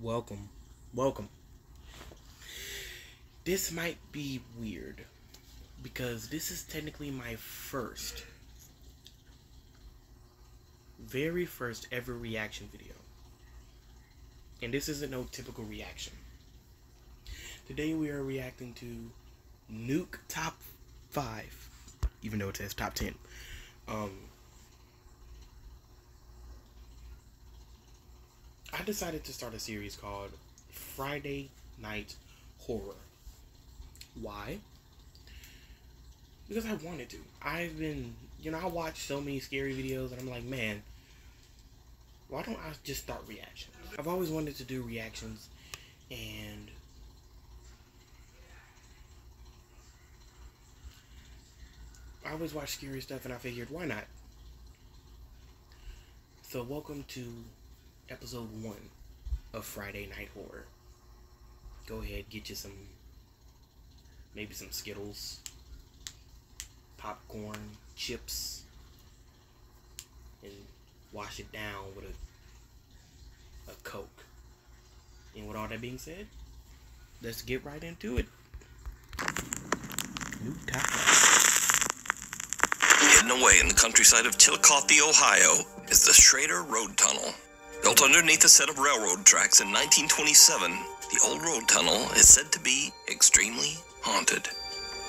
Welcome. Welcome. This might be weird because this is technically my very first ever reaction video. And this isn't no typical reaction. Today we are reacting to Nuke Top 5, even though it says Top 10. I decided to start a series called Friday Night Horror. Why? Because I wanted to. I've been, I watch so many scary videos and I'm like, man, why don't I just start reactions? I've always wanted to do reactions, and I always watch scary stuff, and I figured, why not? So welcome to episode 1 of Friday Night Horror. Go ahead, get you maybe some Skittles, popcorn, chips, and wash it down with a Coke. And with all that being said, let's get right into it. Nuke Top 5. Hidden away in the countryside of Chillicothe, Ohio, is the Schrader Road Tunnel. Built underneath a set of railroad tracks in 1927, the old road tunnel is said to be extremely haunted.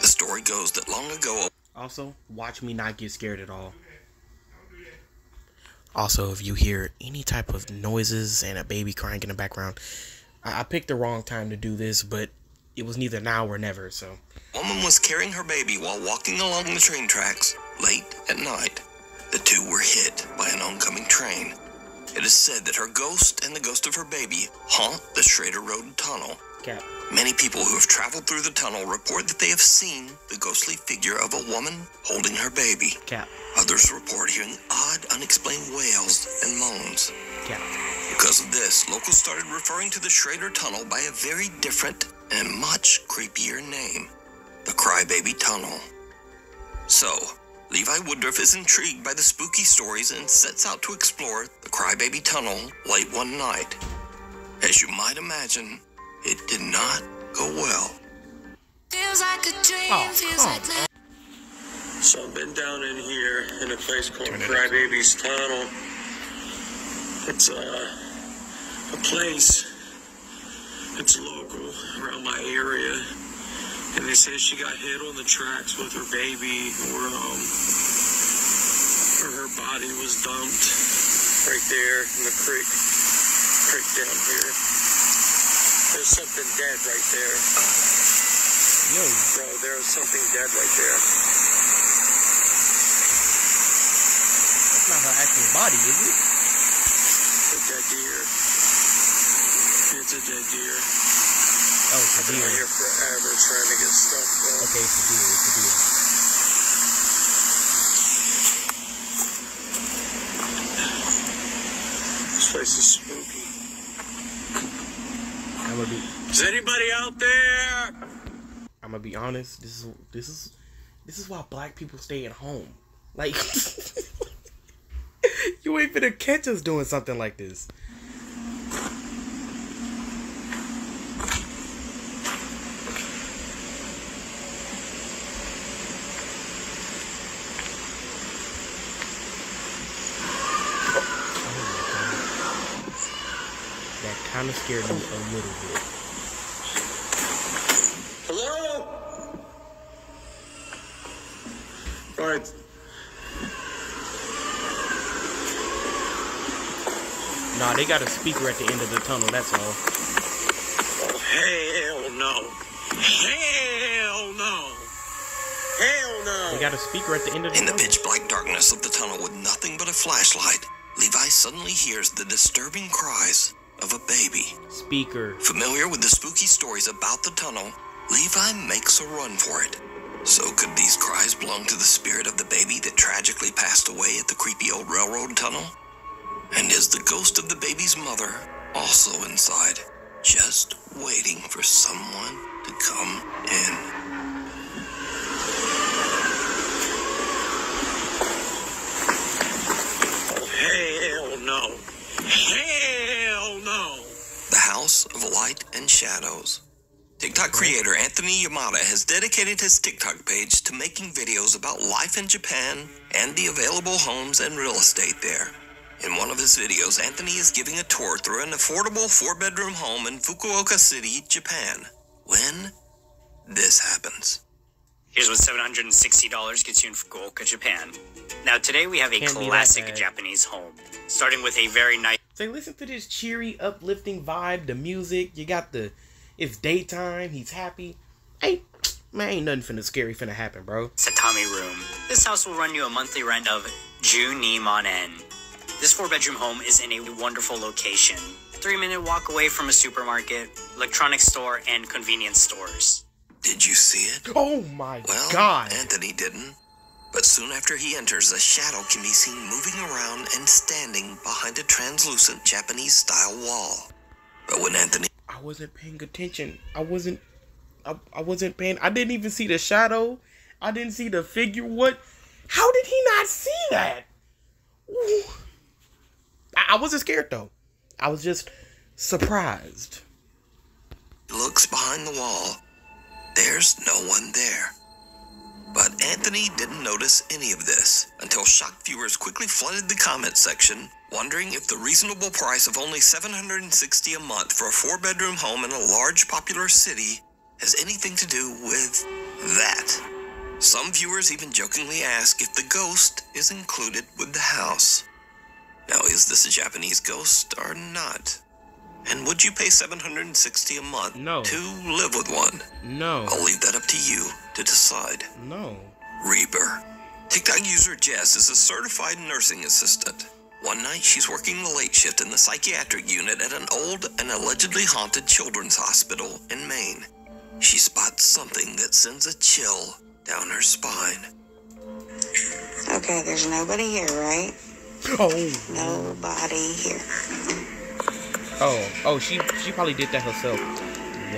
The story goes that long ago... Also, watch me not get scared at all. Also, if you hear any type of noises and a baby crying in the background, I picked the wrong time to do this, but it was neither now or never, so... A woman was carrying her baby while walking along the train tracks late at night. The two were hit by an oncoming train. It is said that her ghost and the ghost of her baby haunt the Schrader Road Tunnel. Cap. Many people who have traveled through the tunnel report that they have seen the ghostly figure of a woman holding her baby. Cap. Others report hearing odd, unexplained wails and moans. Cap. Because of this, locals started referring to the Schrader Tunnel by a very different and much creepier name, the Crybaby Tunnel. So, Levi Woodruff is intrigued by the spooky stories and sets out to explore the Crybaby Tunnel late one night. As you might imagine, it did not go well. Feels like a dream, feels like So I've been down in here in a place called Crybaby's Tunnel. It's a place that's local around my area. And they say she got hit on the tracks with her baby, or her body was dumped right there in the creek down here. There's something dead right there. Yo. Bro, there's something dead right there. That's not her actual body, is it? It's a dead deer. It's a dead deer. Oh, it's a I've been out deer. here forever trying to get stuff done. Okay, it's a deer. It's a deer. This place is spooky. Is anybody out there? I'm gonna be honest. This is why black people stay at home. Like, you ain't finna catch us doing something like this. That kind of scared me a little bit. Hello? Alright. Nah, they got a speaker at the end of the tunnel, that's all. Oh, hell no. Hell no. Hell no. They got a speaker at the end of the In the tunnel. pitch black darkness of the tunnel with nothing but a flashlight, Levi suddenly hears the disturbing cries of a baby. Speaker. Familiar with the spooky stories about the tunnel, Levi makes a run for it. So could these cries belong to the spirit of the baby that tragically passed away at the creepy old railroad tunnel? And is the ghost of the baby's mother also inside, just waiting for someone to come in? Oh, hell no. Hell no. The House of Light and Shadows. TikTok creator Anthony Yamada has dedicated his TikTok page to making videos about life in Japan and the available homes and real estate there. In one of his videos, Anthony is giving a tour through an affordable 4-bedroom home in Fukuoka City, Japan, when this happens. Here's what $760 gets you in Fukuoka, Japan. Now today we have a classic Japanese home, starting with a very nice... So listen to this cheery, uplifting vibe, the music, you got the... It's daytime, he's happy. Hey, man, ain't nothing finna happen, bro. tatami room. This house will run you a monthly rent of Ju-ni-man-en. This 4-bedroom home is in a wonderful location. 3-minute walk away from a supermarket, electronics store, and convenience stores. Did you see it? Oh my well, God. Anthony didn't. But soon after he enters, a shadow can be seen moving around and standing behind a translucent Japanese-style wall. But when Anthony... I wasn't paying attention. I wasn't paying... I didn't even see the shadow. I didn't see the figure. What? How did he not see that? Ooh. I wasn't scared, though. I was just surprised. He looks behind the wall. There's no one there. But Anthony didn't notice any of this until shocked viewers quickly flooded the comment section, wondering if the reasonable price of only $760 a month for a 4-bedroom home in a large popular city has anything to do with that. Some viewers even jokingly ask if the ghost is included with the house. Now, is this a Japanese ghost or not? And would you pay $760 a month to live with one? No. I'll leave that up to you to decide. No. Reaper. TikTok user Jess is a certified nursing assistant. One night, she's working the late shift in the psychiatric unit at an old and allegedly haunted children's hospital in Maine. She spots something that sends a chill down her spine. Okay, there's nobody here, right? Oh. Nobody here. Oh, she probably did that herself.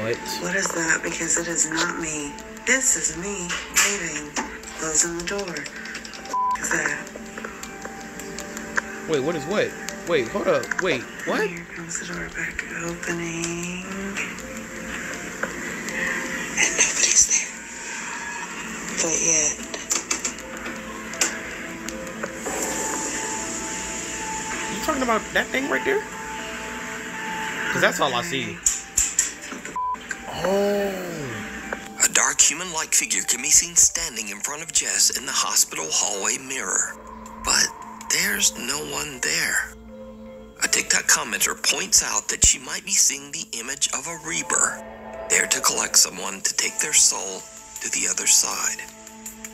What? What is that? Because it is not me. This is me leaving, closing the door. What is that? Wait, what is what? Wait, hold up. Wait, what? And here comes the door back opening. And nobody's there. But yet... You talking about that thing right there? Because that's all I see. Oh. A dark human-like figure can be seen standing in front of Jess in the hospital hallway mirror. But there's no one there. A TikTok commenter points out that she might be seeing the image of a Reaper, there to collect someone to take their soul to the other side.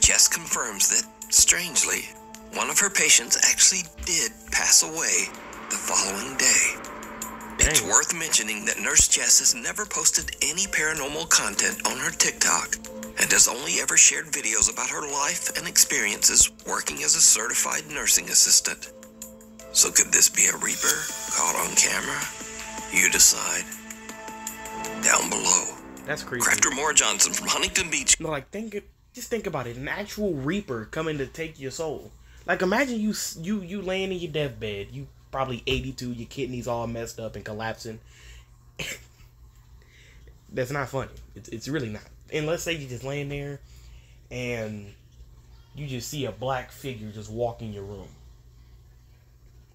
Jess confirms that, strangely, one of her patients actually did pass away the following day. Dang. It's worth mentioning that Nurse Jess has never posted any paranormal content on her TikTok and has only ever shared videos about her life and experiences working as a certified nursing assistant. So could this be a Reaper caught on camera? You decide. Down below. That's creepy. Crafter Moore Johnson from Huntington Beach. No, like just think about it. An actual Reaper coming to take your soul. Like imagine you laying in your deathbed. You probably 82, your kidneys all messed up and collapsing. That's not funny. It's really not. And let's say you're just laying there and you just see a black figure just walk in your room.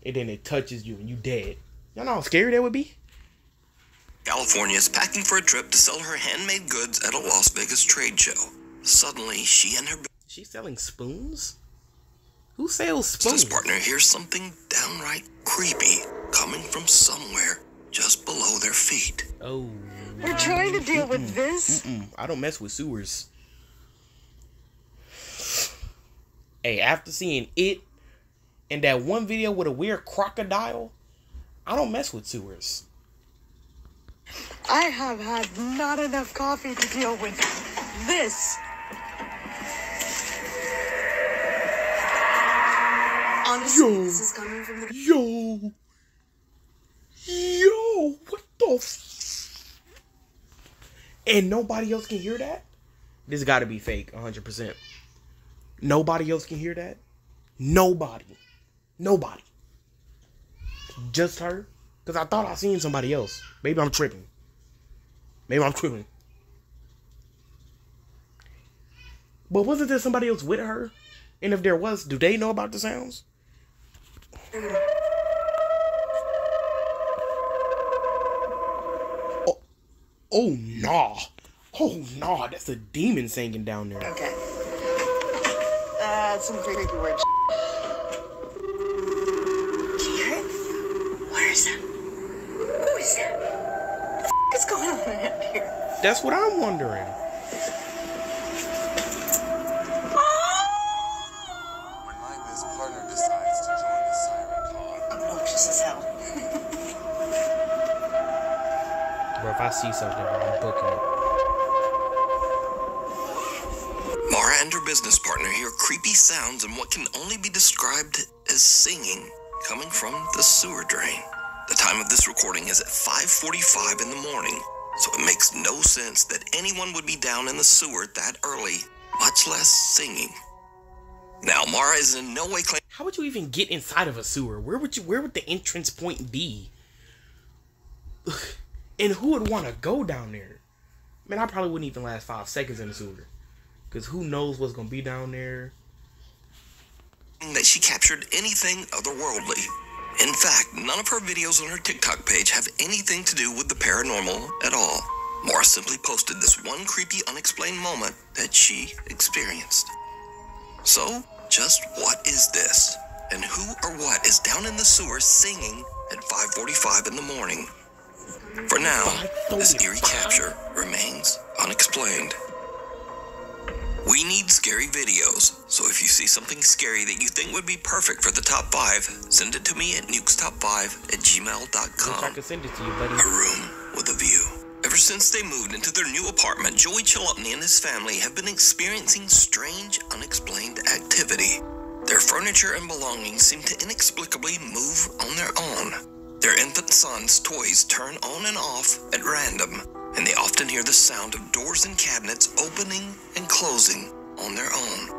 And then it touches you and you dead. Y'all know how scary that would be? California is packing for a trip to sell her handmade goods at a Las Vegas trade show. Suddenly, she and her She's selling spoons? Who sells spoons? business partner hears something downright creepy coming from somewhere just below their feet. Oh. We're trying to deal with this? I don't mess with sewers. Hey, after seeing it and that one video with a weird crocodile, I don't mess with sewers. I have had not enough coffee to deal with this. Honestly, this is coming from the... Yo, what the and nobody else can hear that? This gotta be fake, 100%. Nobody else can hear that? Nobody. Just her? Because I thought I seen somebody else. Maybe I'm tripping. But wasn't there somebody else with her? And if there was, do they know about the sounds? Oh, nah. Oh, nah. That's a demon singing down there. Okay. Some creepy word. Garrett? Where is that? Who is that? What the f*** is going on around here? That's what I'm wondering. When my biz partner decides to join the siren call. Obnoxious as hell. Bro, if I see something, I'm booking it. Mara and her business partner hear creepy sounds and what can only be described as singing coming from the sewer drain. The time of this recording is at 5:45 in the morning, so it makes no sense that anyone would be down in the sewer that early, much less singing. Now, Mara is in no way claiming. How would you even get inside of a sewer? Where would the entrance point be? And who would want to go down there? Man, I probably wouldn't even last 5 seconds in the sewer. Because who knows what's going to be down there. That she captured anything otherworldly. In fact, none of her videos on her TikTok page have anything to do with the paranormal at all. Mara simply posted this one creepy, unexplained moment that she experienced. So, just what is this? And who or what is down in the sewer singing at 5:45 in the morning? For now, this eerie capture remains unexplained. We need scary videos, so if you see something scary that you think would be perfect for the top 5, send it to me at nukestop5@gmail.com. I can send it to you, buddy. A room with a view. Ever since they moved into their new apartment, Joey Chalupny and his family have been experiencing strange, unexplained activity. Their furniture and belongings seem to inexplicably move on their own. Their infant son's toys turn on and off at random, and they often hear the sound of doors and cabinets opening and closing on their own.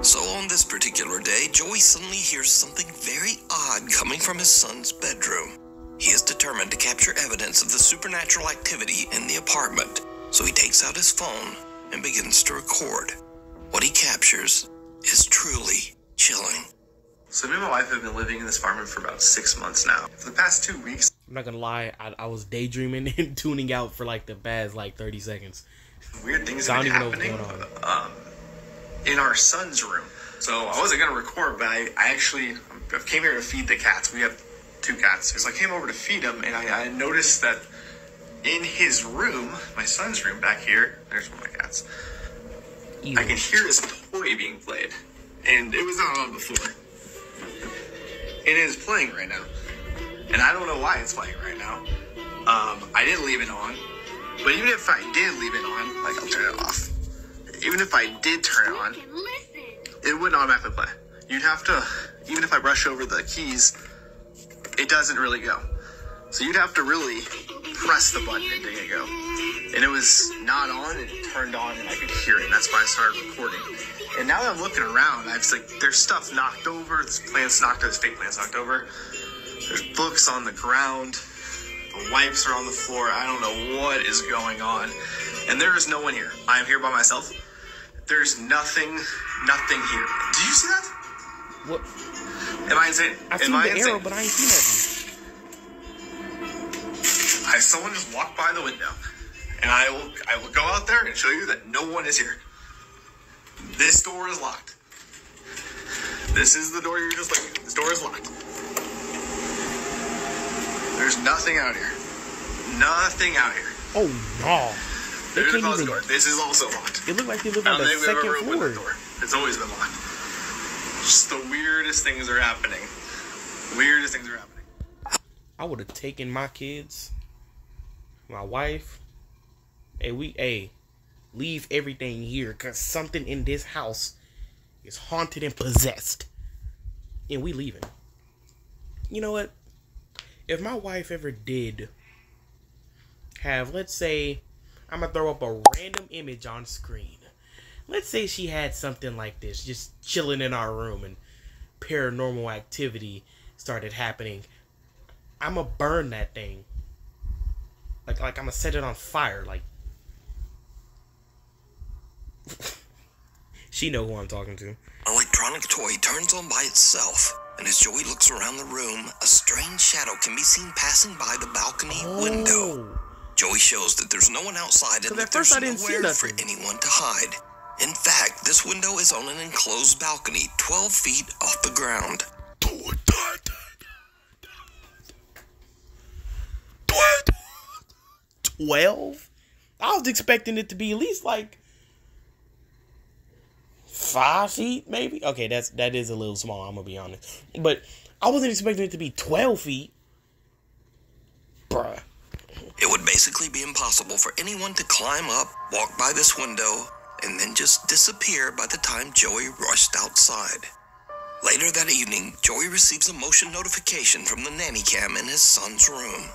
So on this particular day, Joey suddenly hears something very odd coming from his son's bedroom. He is determined to capture evidence of the supernatural activity in the apartment, so he takes out his phone and begins to record. What he captures is truly chilling. So me and my wife have been living in this apartment for about 6 months now. For the past 2 weeks, I'm not going to lie, I was daydreaming and tuning out for like the bad 30 seconds. weird things So I have don't been even know happening what's going in our son's room. So I wasn't gonna record, but I came here to feed the cats. We have 2 cats. So I came over to feed them, and I noticed that in his room, my son's room back here, there's one of my cats, Ew. I can hear his toy being played. And it was not on before. And it is playing right now. And I don't know why it's playing right now. I didn't leave it on. But even if I did leave it on, like, I'll turn it off. Even if I did turn it on, it wouldn't automatically play. You'd have to, even if I brush over the keys, it doesn't really go. So you'd have to really press the button and make it go. And it was not on, and it turned on, and I could hear it. And that's why I started recording. And now that I'm looking around, I was like, there's stuff knocked over. There's plants knocked over. There's fake plants knocked over. There's books on the ground. The wipes are on the floor. I don't know what is going on. And there is no one here. I am here by myself. There's nothing here. Did you see that? What? Am I insane? I seen the arrow, but I ain't seen nothing. Someone just walked by the window. And I will go out there and show you that no one is here. This door is locked. This is the door you're just looking at. This door is locked. There's nothing out here. Nothing out here. Oh, no. There's the can't closet even- door. This is also locked. It looked like they live I on don't the think we've ever second opened floor. the door. It's always been locked. Just the weirdest things are happening. Weirdest things are happening. I would have taken my kids, my wife. Hey, leave everything here, because something in this house is haunted and possessed. And we leaving. You know what? If my wife ever did have, let's say, I'm going to throw up a random image on screen. Let's say she had something like this, just chilling in our room, and paranormal activity started happening. I'ma burn that thing. Like I'ma set it on fire. Like she know who I'm talking to. An electronic toy turns on by itself, and as Joey looks around the room, a strange shadow can be seen passing by the balcony window. Joey shows that there's no one outside and that there's nowhere for anyone to hide. In fact, this window is on an enclosed balcony 12 feet off the ground. 12? I was expecting it to be at least like 5 feet, maybe. Okay, that is a little small, I'm gonna be honest. But I wasn't expecting it to be 12 feet. Bruh. It would basically be impossible for anyone to climb up, walk by this window, and then just disappear by the time Joey rushed outside. Later that evening, Joey receives a motion notification from the nanny cam in his son's room.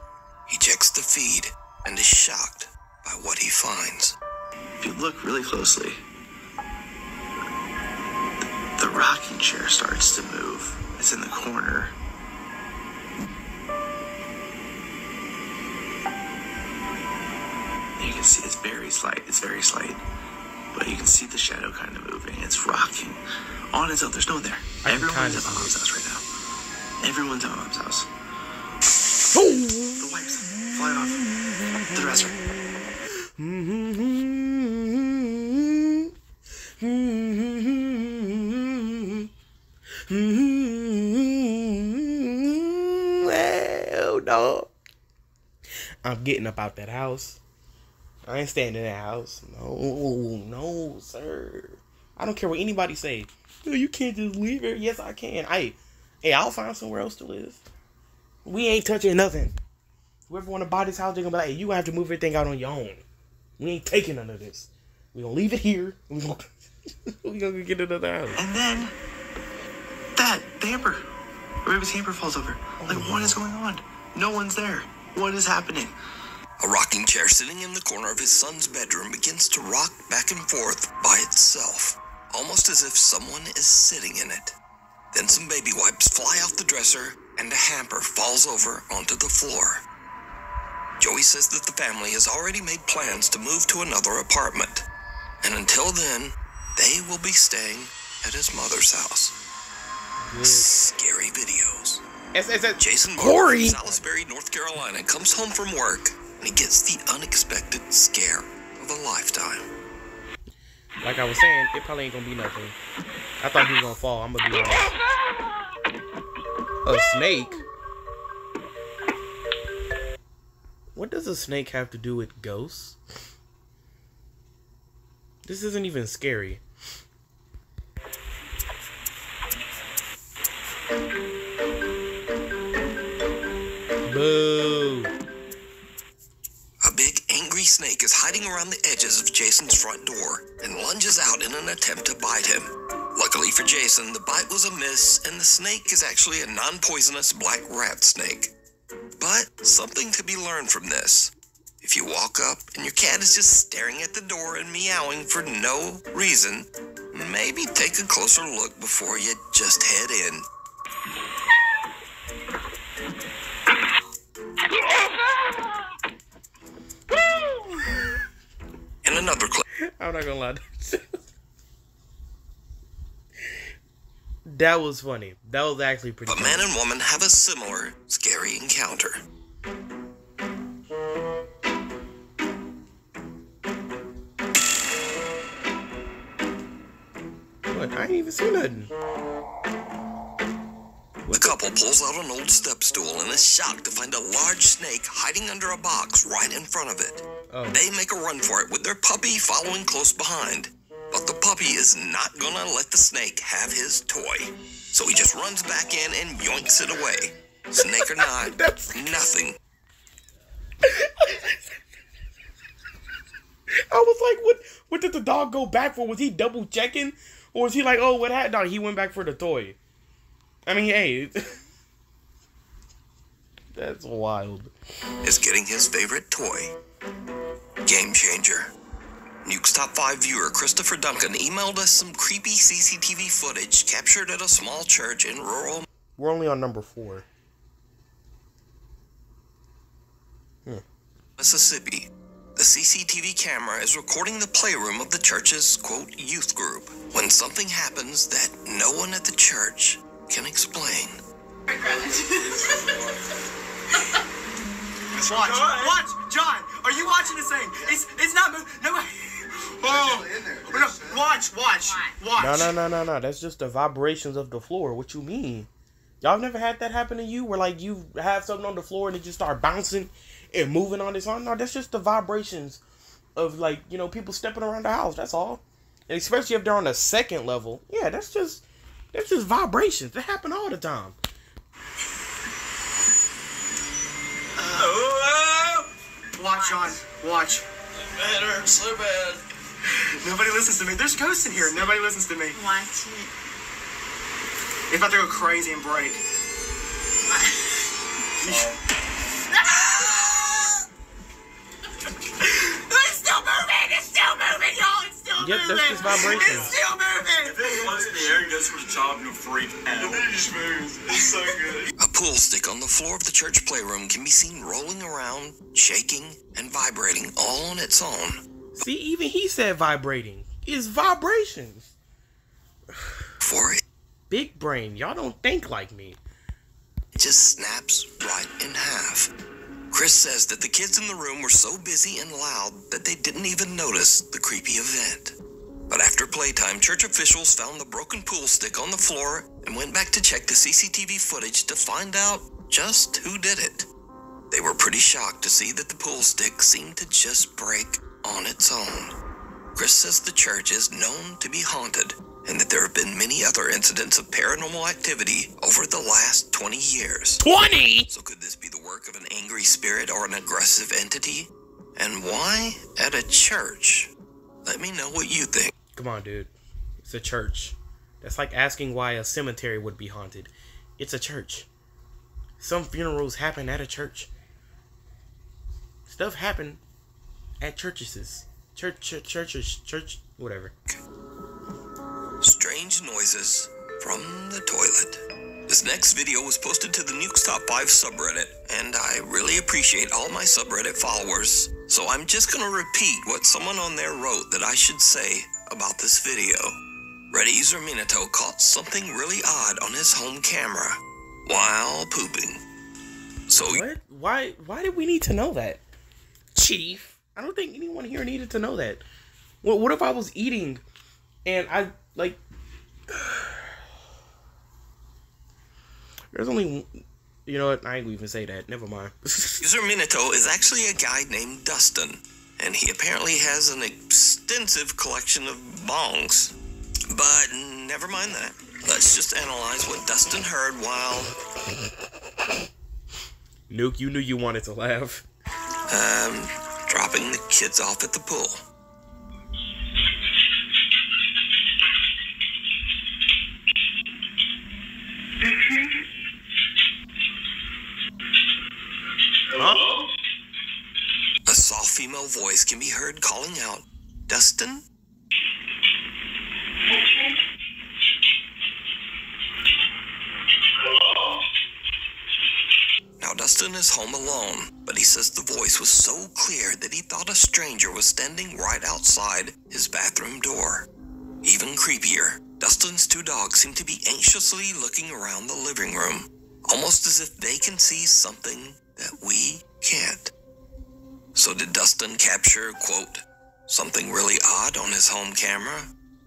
He checks the feed and is shocked by what he finds. If you look really closely, the rocking chair starts to move. It's in the corner. You can see it's very slight, but you can see the shadow kind of moving. It's rocking on its own. There's no one there. Everyone's at my mom's house right now. Everyone's at my mom's house. The wipes fly off the dresser. Well, dog. I'm getting up out that house. I ain't staying in that house. No, sir. I don't care what anybody say. No, you can't just leave it. Yes, I can. Hey, I'll find somewhere else to live. We ain't touching nothing. Whoever want to buy this house, they're going to be like, hey, you have to move everything out on your own. We ain't taking none of this. We going to leave it here. We going to get another house. And then, the hamper. Baby's hamper falls over. What is going on? No one's there. What is happening? A rocking chair sitting in the corner of his son's bedroom begins to rock back and forth by itself, almost as if someone is sitting in it. Then some baby wipes fly off the dresser, and a hamper falls over onto the floor. Joey says that the family has already made plans to move to another apartment, and until then, they will be staying at his mother's house. Good. Scary videos. Jason Corey from Salisbury, North Carolina, comes home from work, and he gets the unexpected scare of a lifetime. Like I was saying, it probably ain't gonna be nothing. I thought he was gonna fall. I'm gonna be honest. A snake? What does a snake have to do with ghosts? This isn't even scary. Boo. A big angry snake is hiding around the edges of Jason's front door and lunges out in an attempt to bite him. Luckily for Jason, the bite was a miss, and the snake is actually a non-poisonous black rat snake. But something to be learned from this. If you walk up and your cat is just staring at the door and meowing for no reason, maybe take a closer look before you just head in. In another clip, I'm not gonna lie. That was funny. That was actually pretty a funny. man and woman have a similar scary encounter. What? I ain't even see nothing. The couple pulls out an old step stool and is shocked to find a large snake hiding under a box right in front of it. Oh. They make a run for it with their puppy following close behind. But the puppy is not gonna let the snake have his toy. So he just runs back in and yoinks it away. Snake or not, nothing. I was like, what did the dog go back for? Was he double checking? Or was he like, oh, what happened? No, he went back for the toy. I mean, hey. That's wild. Is getting his favorite toy. Game changer. Nuke's Top 5 viewer Christopher Duncan emailed us some creepy CCTV footage captured at a small church in rural... We're only on number 4. Mississippi. The CCTV camera is recording the playroom of the church's, quote, youth group when something happens that no one at the church can explain. Watch, John. Are you watching this thing? It's not moving. No. Oh, no, watch. No. That's just the vibrations of the floor. What you mean? Y'all never had that happen to you, where like you have something on the floor and it just start bouncing and moving on its own? No, that's just the vibrations of, like, you know, people stepping around the house. That's all. And especially if they're on the second level, yeah, that's just vibrations. That happen all the time. Watch, John. Watch. It hurts so bad. Nobody listens to me. There's ghosts in here. Nobody listens to me. Watch it. It's about to go crazy and break. It's still moving, y'all. It's still moving. Yep, that's just vibration. It's still moving. If it was in the air and goes for the job, you'll freak out. And then it just moves. It's so good. A pool stick on the floor of the church playroom can be seen rolling around, shaking, and vibrating all on its own. See, even he said vibrating. It's vibrations. For it Big brain. Y'all don't think like me. just snaps right in half. Chris says that the kids in the room were so busy and loud that they didn't even notice the creepy event. But after playtime, church officials found the broken pool stick on the floor and went back to check the CCTV footage to find out just who did it. They were pretty shocked to see that the pool stick seemed to just break on its own. Chris says the church is known to be haunted and that there have been many other incidents of paranormal activity over the last 20 years. 20? So could this be the work of an angry spirit or an aggressive entity? And why at a church? Let me know what you think. Come on, dude. It's a church. That's like asking why a cemetery would be haunted. It's a church. Some funerals happen at a church. Stuff happen at churches. Church, whatever. Strange noises from the toilet. This next video was posted to the Nukes Top 5 subreddit, and I really appreciate all my subreddit followers, so I'm just gonna repeat what someone on there wrote that I should say about this video. Reddit user Minato caught something really odd on his home camera while pooping. So What? Why did we need to know that? Chief, I don't think anyone here needed to know that. What if I was eating and I, like... There's only... You know what? I ain't gonna even say that. Never mind. user Minato is actually a guy named Dustin, and he apparently has an extensive collection of bongs. But never mind that. Let's just analyze what Dustin heard while... Nuke, you knew you wanted to laugh. Dropping the kids off at the pool. Huh? A soft female voice can be heard calling out, Dustin? Now, Dustin is home alone, but he says the voice was so clear that he thought a stranger was standing right outside his bathroom door. Even creepier, Dustin's two dogs seem to be anxiously looking around the living room, almost as if they can see something that we can't. So did Dustin capture, quote, something really odd on his home camera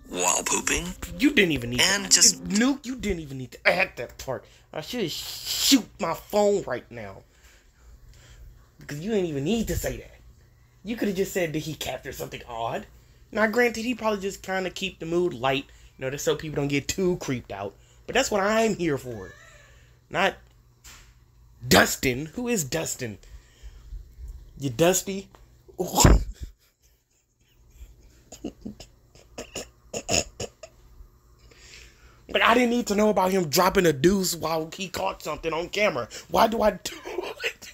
while pooping? You didn't even need And to... just... Nuke, you didn't even need to add that part. I should shoot my phone right now. Because you didn't even need to say that. You could have just said, did he capture something odd? Now, granted, he probably just kind of keep the mood light, you know, just so people don't get too creeped out. But that's what I'm here for. Not Dustin. Who is Dustin? You dusty? Like, I didn't need to know about him dropping a deuce while he caught something on camera. Why do I do it?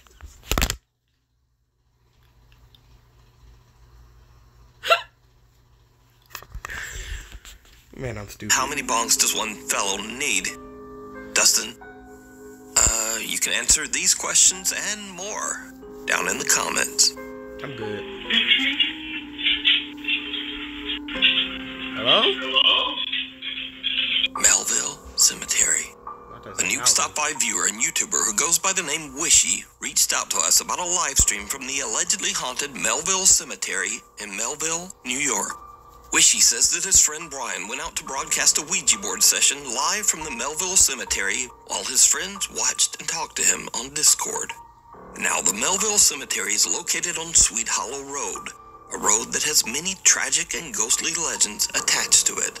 Man, I'm stupid. How many bongs does one fellow need? Dustin, you can answer these questions and more down in the comments. I'm good. Hello? Melville Cemetery. A new Stop By viewer and YouTuber who goes by the name Wishy reached out to us about a live stream from the allegedly haunted Melville Cemetery in Melville, New York. Wishy says that his friend Brian went out to broadcast a Ouija board session live from the Melville Cemetery while his friends watched and talked to him on Discord. Now, the Melville Cemetery is located on Sweet Hollow Road, a road that has many tragic and ghostly legends attached to it.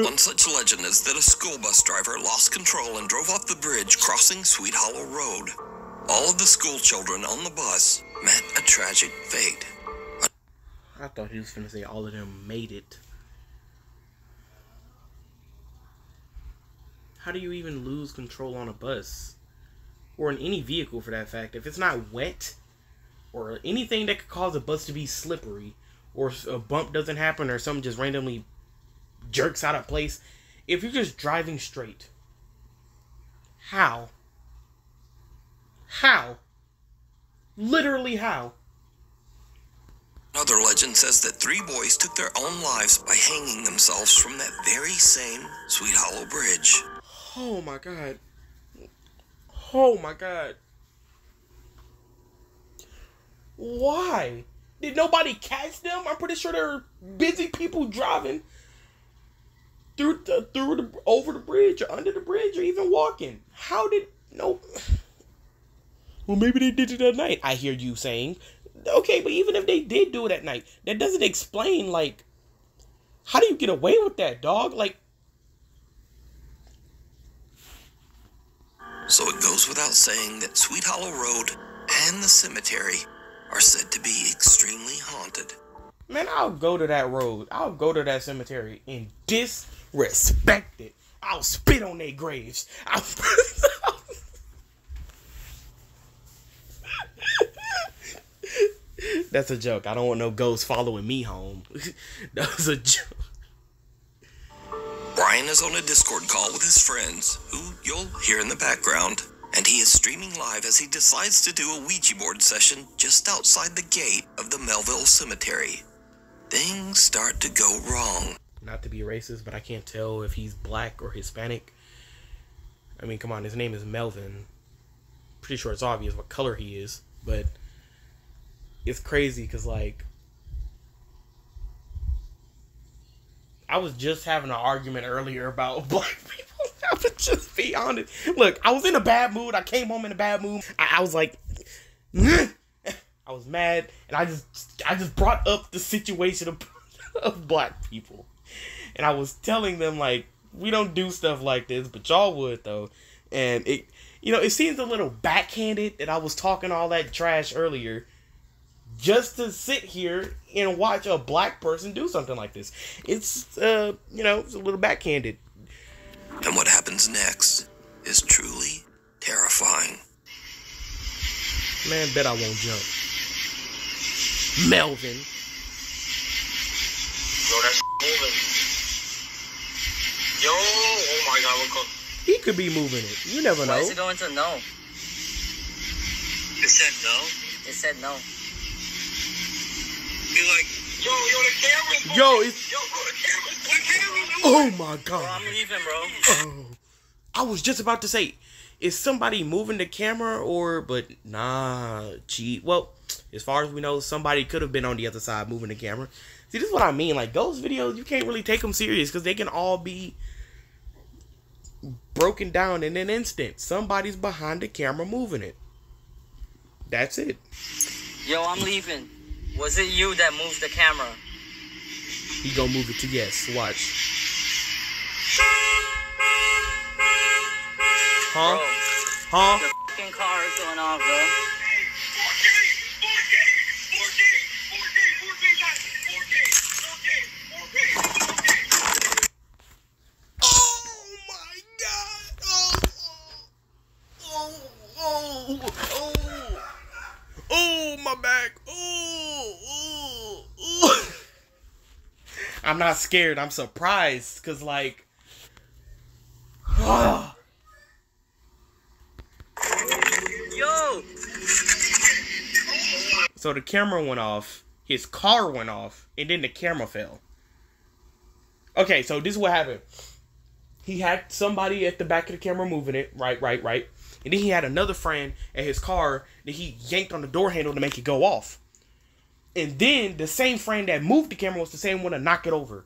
One such legend is that a school bus driver lost control and drove off the bridge crossing Sweet Hollow Road. All of the school children on the bus met a tragic fate. I thought he was finna say all of them made it. How do you even lose control on a bus? Or in any vehicle for that fact? If it's not wet, or anything that could cause a bus to be slippery, or a bump doesn't happen, or something just randomly jerks out of place. If you're just driving straight, how? How? Literally how? Another legend says that 3 boys took their own lives by hanging themselves from that very same Sweet Hollow Bridge. Oh my god. Oh my god. Why? Did nobody catch them? I'm pretty sure there were busy people driving over the bridge or under the bridge or even walking. How did no? Well, maybe they did it at night. I hear you saying. Okay, but even if they did do it at night, that doesn't explain, like, how do you get away with that, dog? Like, so it goes without saying that Sweet Hollow Road and the cemetery are said to be extremely haunted. Man, I'll go to that road. I'll go to that cemetery and disrespect it. I'll spit on their graves. That's a joke. I don't want no ghosts following me home. That was a joke. Brian is on a Discord call with his friends, who you'll hear in the background, and he is streaming live as he decides to do a Ouija board session just outside the gate of the Melville Cemetery. Things start to go wrong. Not to be racist, but I can't tell if he's black or Hispanic. I mean, come on, his name is Melvin. Pretty sure it's obvious what color he is, but it's crazy because, like, I was just having an argument earlier about black people. I would just be honest. Look, I was in a bad mood. I came home in a bad mood. I was like, I was mad, and I just brought up the situation of black people, and I was telling them, like, we don't do stuff like this, but y'all would though, and it, you know, it seems a little backhanded that I was talking all that trash earlier, just to sit here and watch a black person do something like this. It's, you know, it's a little backhanded. And what happens next is truly terrifying. Man, bet I won't jump. Melvin. Yo, that's moving. Yo, oh my god, look up. He could be moving it. You never know. Why is it going to no? It said no? It said no. Be like, yo, the camera's moving. Yo, it's... Yo, bro, the camera's Oh my god. Bro, I'm leaving, bro. Oh. I was just about to say, is somebody moving the camera or, but nah, cheat. Well, as far as we know, somebody could have been on the other side moving the camera. See, this is what I mean. Like, those videos, you can't really take them serious because they can all be broken down in an instant. Somebody's behind the camera moving it. That's it. Yo, I'm leaving. Was it you that moved the camera? He gonna move it to yes. Watch. Huh? Bro, Huh? the fucking car is going off, bro. Oh, my back. Oh. I'm not scared. I'm surprised. Because, like... Yo! So the camera went off, his car went off, and then the camera fell. Okay, so this is what happened. He had somebody at the back of the camera moving it, right. And then he had another friend at his car that he yanked on the door handle to make it go off. And then the same friend that moved the camera was the same one to knock it over.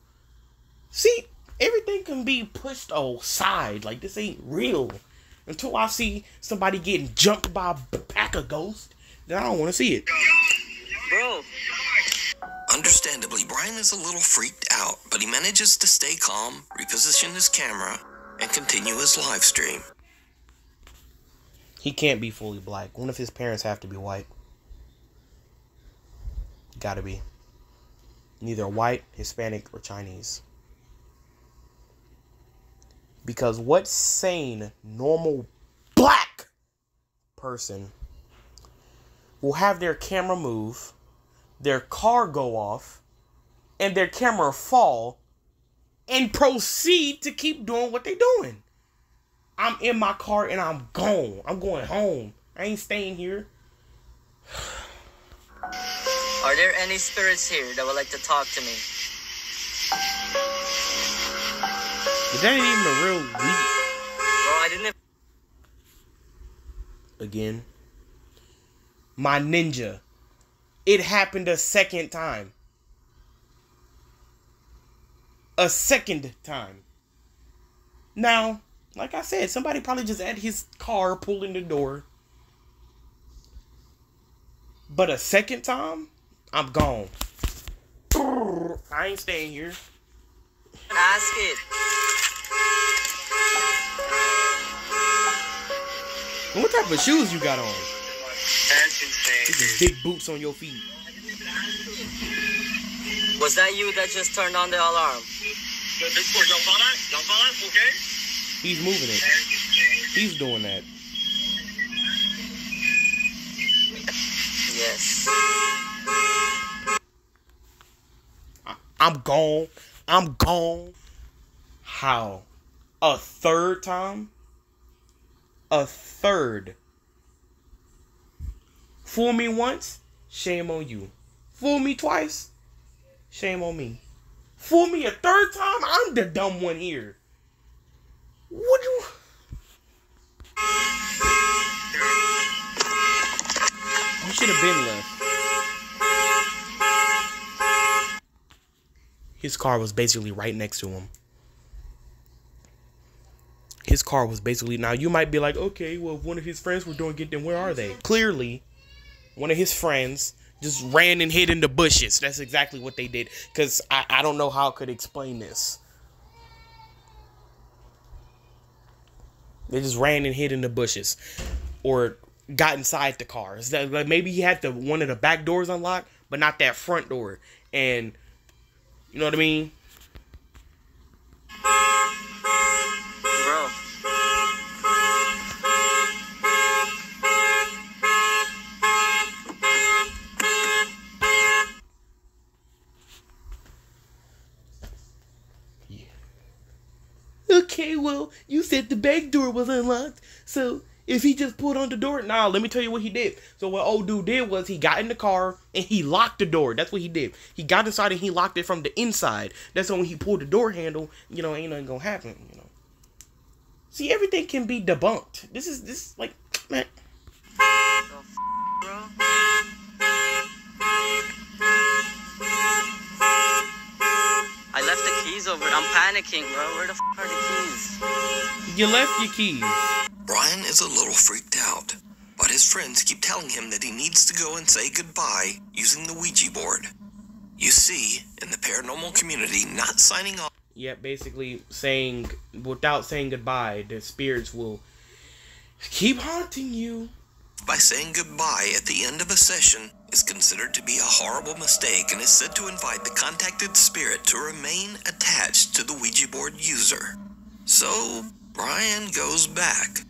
See, everything can be pushed aside. Like, this ain't real. Until I see somebody getting jumped by a pack of ghosts, then I don't want to see it. Bro. Understandably, Brian is a little freaked out, but he manages to stay calm, reposition his camera, and continue his live stream. He can't be fully black. One of his parents have to be white. Gotta be. Neither white, Hispanic, or Chinese. Because what sane, normal, black person will have their camera move, their car go off, and their camera fall, and proceed to keep doing what they're doing? I'm in my car and I'm gone. I'm going home. I ain't staying here. Are there any spirits here that would like to talk to me? But that ain't even a real lead. Bro, I didn't... Again. My ninja. It happened a second time. A second time. Now, like I said, somebody probably just at his car pulling the door. But a second time, I'm gone. I ain't staying here. Ask it. What type of shoes you got on? These big boots on your feet. Was that you that just turned on the alarm? He's moving it. He's doing that. Yes. I'm gone. I'm gone. How? A third time? A third. Fool me once, shame on you. Fool me twice, shame on me. Fool me a third time, I'm the dumb one here. What you... You should have been left. His car was basically right next to him. His car was basically... Now, you might be like, okay, well, if one of his friends were doing it, then where are they? Clearly, one of his friends just ran and hid in the bushes. That's exactly what they did. Because I don't know how I could explain this. They just ran and hid in the bushes. Or got inside the car. Like maybe he had one of the back doors unlocked, but not that front door. And, you know what I mean? Bro. Yeah. Okay, well, you said the back door was unlocked, so if he just pulled on the door, nah, let me tell you what he did. So what old dude did was he got in the car and he locked the door. That's what he did. He got inside and he locked it from the inside. That's when he pulled the door handle, you know, ain't nothing gonna happen, you know. See, everything can be debunked. This is like, man. Bro. I left the keys over. I'm panicking, bro. Where the are the keys? You left your keys. Brian is a little freaked out, but his friends keep telling him that he needs to go and say goodbye using the Ouija board. You see, in the paranormal community, not signing off... Yeah, basically saying, without saying goodbye, the spirits will keep haunting you. By saying goodbye at the end of a session is considered to be a horrible mistake and is said to invite the contacted spirit to remain attached to the Ouija board user. So, Brian goes back.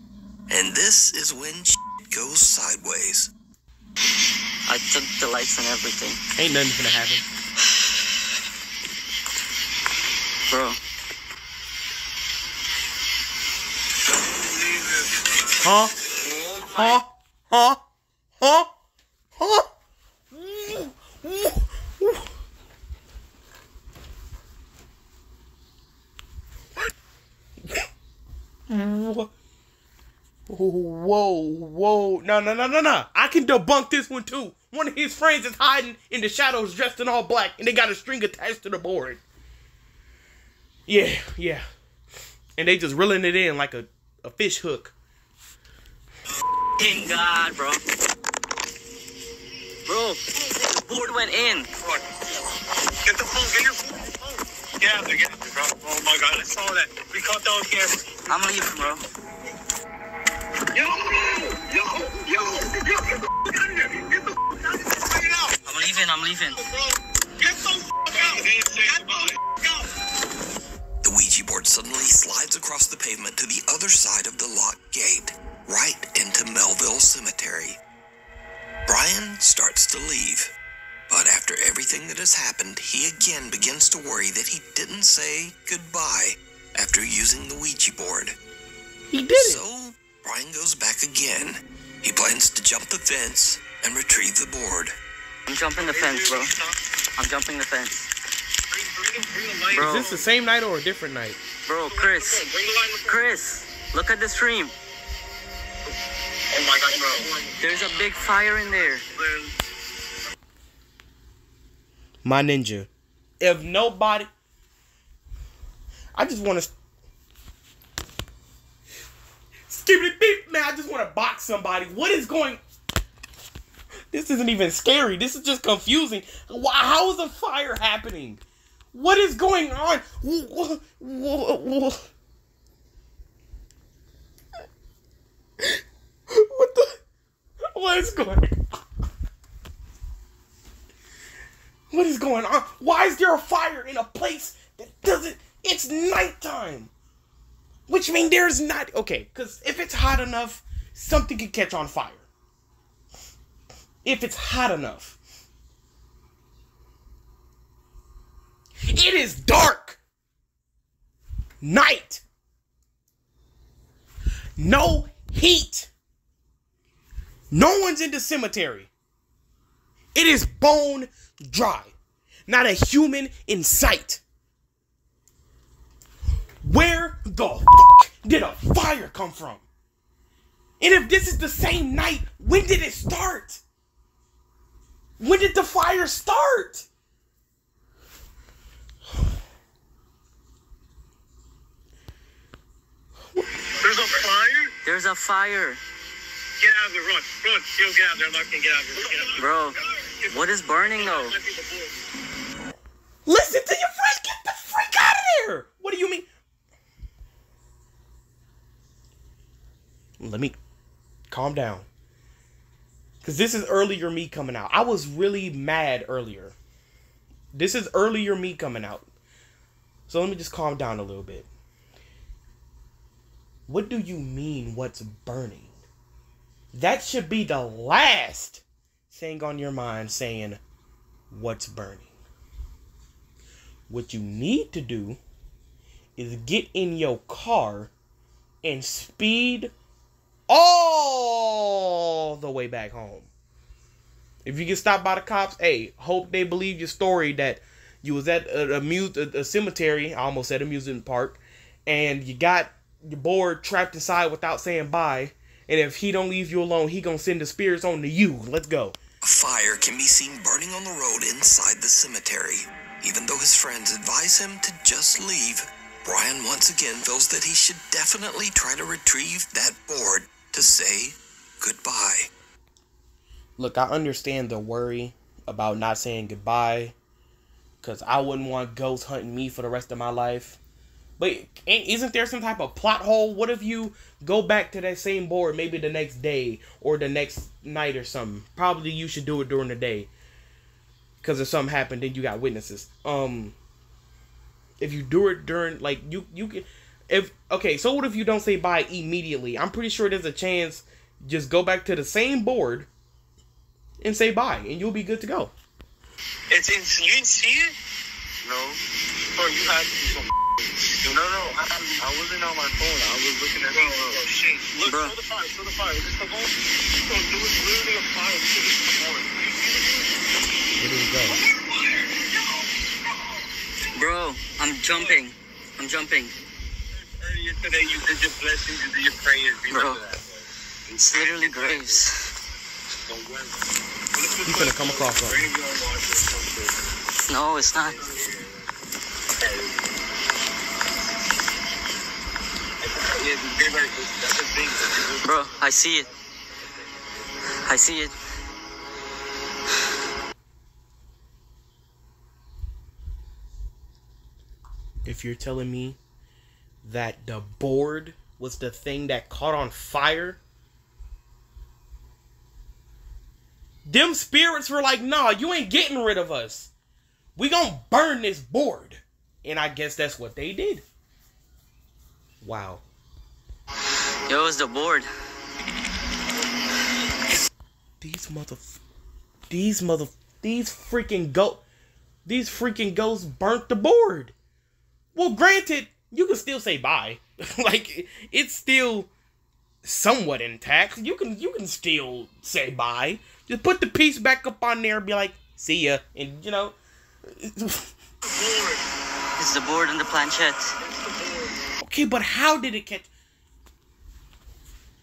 And this is when shit goes sideways. I took the lights and everything. Ain't nothing gonna happen. Bro. Huh? Huh? Huh? Huh? Huh? Whoa. No. I can debunk this one too. One of his friends is hiding in the shadows dressed in all black and they got a string attached to the board. Yeah. And they just reeling it in like a fish hook. Thank God, bro. Bro, the board went in. Get the phone, get your phone. Get out there, bro. Oh my God, I saw that. We caught that on camera. I'm leaving, bro. Yo, get the fuck out of here. Get the fuck out of here. Bring it out. I'm leaving. Get the fuck out. Get the fuck out. The Ouija board suddenly slides across the pavement to the other side of the locked gate, right into Melville Cemetery. Brian starts to leave, but after everything that has happened, he again begins to worry that he didn't say goodbye after using the Ouija board. He did it. So, Brian goes back again. He plans to jump the fence and retrieve the board. I'm jumping the fence, bro. I'm jumping the fence. Bro. Is this the same night or a different night? Bro, Chris, look at the stream. Oh my God, bro. There's a big fire in there. My ninja. If nobody... I just want to... Skibbity beep, man, I just want to box somebody. What is going... This isn't even scary. This is just confusing. How is a fire happening? What is going on? What is going on? What is going on? Why is there a fire in a place that doesn't... It's nighttime. Which means there's not... Okay, because if it's hot enough, something can catch on fire. If it's hot enough. It is dark. Night. No heat. No one's in the cemetery. It is bone dry. Not a human in sight. Where the fuck did a fire come from? And if this is the same night, when did it start? When did the fire start? There's a fire? There's a fire. Get out of there, run. Yo, get out there. I'm not gonna get out of there. Bro, what is burning though? Listen to your friend. Get the freak out of there. What do you mean? Let me calm down. Because this is earlier me coming out. I was really mad earlier. This is earlier me coming out. So let me just calm down a little bit. What do you mean what's burning? That should be the last thing on your mind, saying what's burning. What you need to do is get in your car and speed all the way back home. If you get stopped by the cops, hey, hope they believe your story that you was at a cemetery, I almost said amusement park, and you got your board trapped inside without saying bye. And if he don't leave you alone, he gonna send the spirits on to you. Let's go. A fire can be seen burning on the road inside the cemetery. Even though his friends advise him to just leave, Brian once again feels that he should definitely try to retrieve that board to say goodbye. Look, I understand the worry about not saying goodbye, because I wouldn't want ghosts hunting me for the rest of my life. But isn't there some type of plot hole? What if you go back to that same board maybe the next day or the next night or something? Probably you should do it during the day, because if something happened, then you got witnesses. If you do it during, like, you can... Okay, so what if you don't say bye immediately? I'm pretty sure there's a chance. Just go back to the same board and say bye, and you'll be good to go. You didn't see it? No. Bro, you had to do some... No, I wasn't on my phone. I was looking at oh shit. Look, bro. Show the fire. Is this the board? Bro, do it literally a fire. This is the board. Bro, I'm jumping. Earlier today, you did your blessings, you did your prayers. Remember that. It's literally graves. He's gonna come across something. No, it's not. Bro, I see it. I see it. If you're telling me that the board was the thing that caught on fire, them spirits were like, nah, you ain't getting rid of us. We gonna burn this board. And I guess that's what they did. Wow. Yo, it's the board. These freaking ghosts burnt the board. Well, granted, you can still say bye. Like, it's still somewhat intact. You can still say bye. Just put the piece back up on there and be like, see ya. And, you know. It's the board and the planchette. Okay, but how did it catch?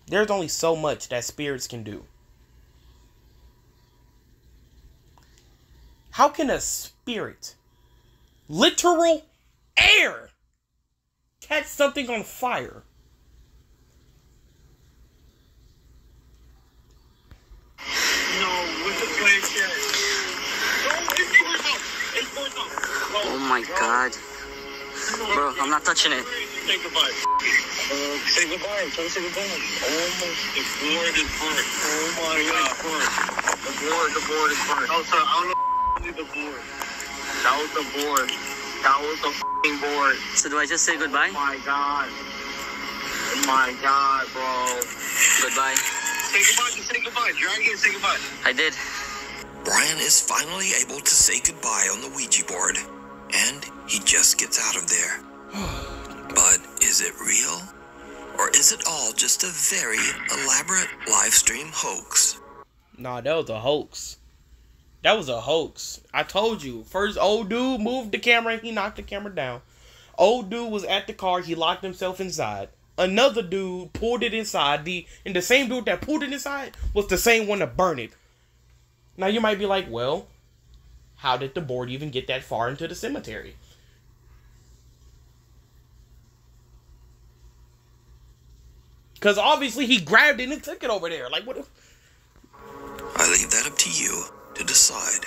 There's only so much that spirits can do. How can a spirit, literal air, catch something on fire? No, with the planchette. Oh my god. Bro, I'm not touching it. Say goodbye. Say goodbye. Try to say goodbye. The board is burnt. Oh my god. The board is burnt. Oh, sorry. I don't know the board. That was the board. That was the f***ing board. So do I just say goodbye? Oh my god. Oh my god, bro. Goodbye. Say goodbye. Just say goodbye. Drag it and say goodbye. I did. Brian is finally able to say goodbye on the Ouija board, and he just gets out of there. But is it real? Or is it all just a very elaborate live stream hoax? Nah, that was a hoax. That was a hoax. I told you. First, old dude moved the camera and he knocked the camera down. Old dude was at the car. He locked himself inside. Another dude pulled it inside. And the same dude that pulled it inside was the same one that burned it. Now, you might be like, well, how did the board even get that far into the cemetery? Because obviously he grabbed it and took it over there. Like, what if... I leave that up to you to decide.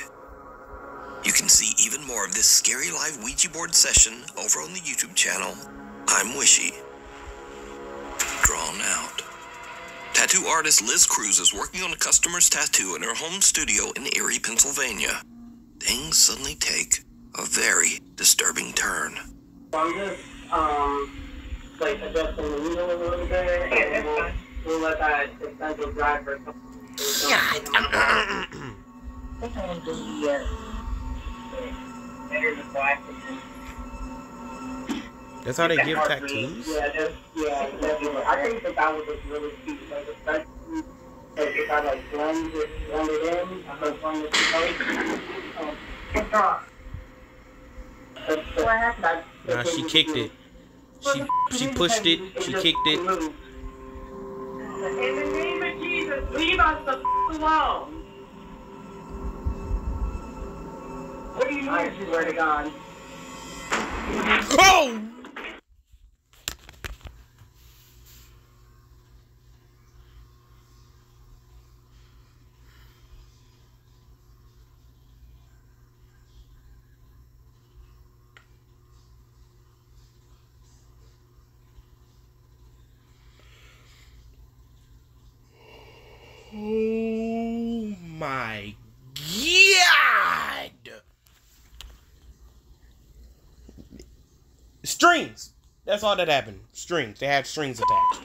You can see even more of this scary live Ouija board session over on the YouTube channel, I'm Wishy. Drawn out. Tattoo artist Liz Cruz is working on a customer's tattoo in her home studio in Erie, Pennsylvania. Things suddenly take a very disturbing turn. I'm just, like, adjusting the needle a little bit, and we'll let that essential dry for a couple of days. I think I'm going to do better than black. That's how they give tattoos? Yeah, definitely. I think that was just really cute. Like, especially if I, like, blend it in, I could blend it together. What's wrong? What happened? Nah, she kicked it. She pushed it. She kicked it. In the name of Jesus, leave us the f*** alone. What do you mean? I swear to God. Oh! Oh my God! Strings! That's all that happened. Strings. They had strings attached.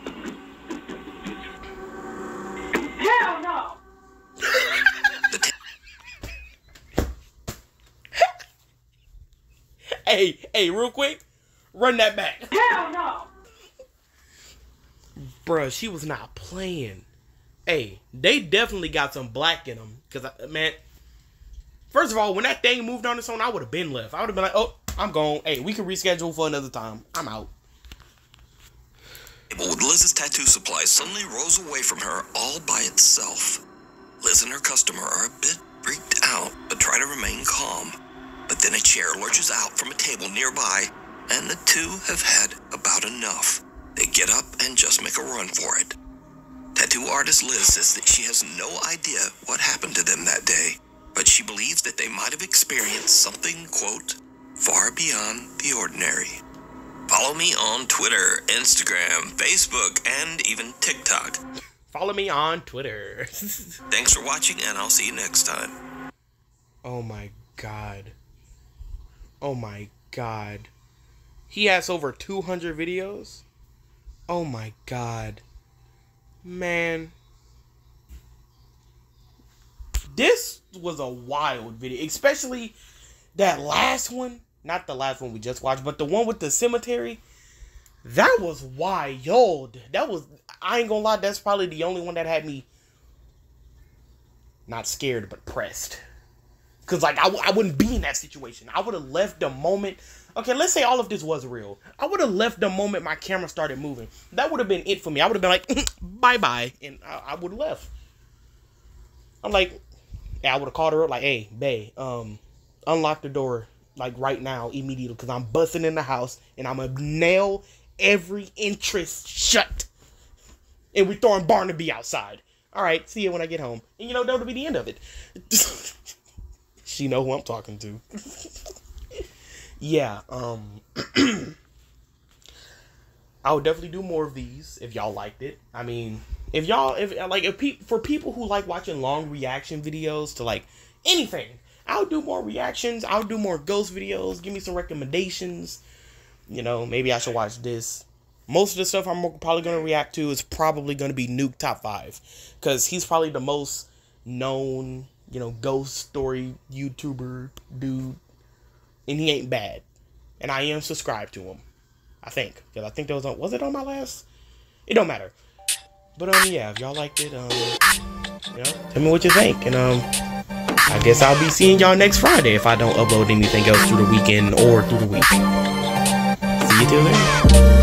Hell no! Hey, real quick. Run that back. Hell no! Bruh, she was not playing. Hey, they definitely got some black in them. Because, man, first of all, when that thing moved on its own, I would have been left. I would have been like, oh, I'm gone. Hey, we can reschedule for another time. I'm out. With Liz's tattoo supply suddenly rose away from her all by itself. Liz and her customer are a bit freaked out, but try to remain calm. But then a chair lurches out from a table nearby, and the two have had about enough. They get up and just make a run for it. Tattoo artist Liz says that she has no idea what happened to them that day, but she believes that they might have experienced something, quote, far beyond the ordinary. Follow me on Twitter, Instagram, Facebook, and even TikTok. Follow me on Twitter. Thanks for watching, and I'll see you next time. Oh my god. Oh my god. He has over 200 videos? Oh my god. Man. This was a wild video. Especially that last one. Not the last one we just watched, but the one with the cemetery. That was wild. That was, I ain't gonna lie, that's probably the only one that had me not scared, but pressed. Because, like, I wouldn't be in that situation. I would have left the moment. Okay, let's say all of this was real. I would have left the moment my camera started moving. That would have been it for me. I would have been like, bye-bye. And I would have left. I'm like, yeah, I would have called her up like, hey, bae, unlock the door. Like right now, immediately, because I'm busting in the house and I'm gonna nail every entrance shut. And we're throwing Barnaby outside. Alright, see you when I get home. And you know, that'll be the end of it. She know who I'm talking to. Yeah, I would definitely do more of these if y'all liked it. I mean, for people who like watching long reaction videos to like anything, I'll do more reactions. I'll do more ghost videos. Give me some recommendations. You know, maybe I should watch this. Most of the stuff I'm probably going to react to is probably going to be Nuke Top 5. Because he's probably the most known, you know, ghost story YouTuber dude. And he ain't bad. And I am subscribed to him. I think. Because I think that was it on my last? It don't matter. But, yeah, if y'all liked it, you know, tell me what you think. And, I guess I'll be seeing y'all next Friday if I don't upload anything else through the weekend or through the week. See you till then.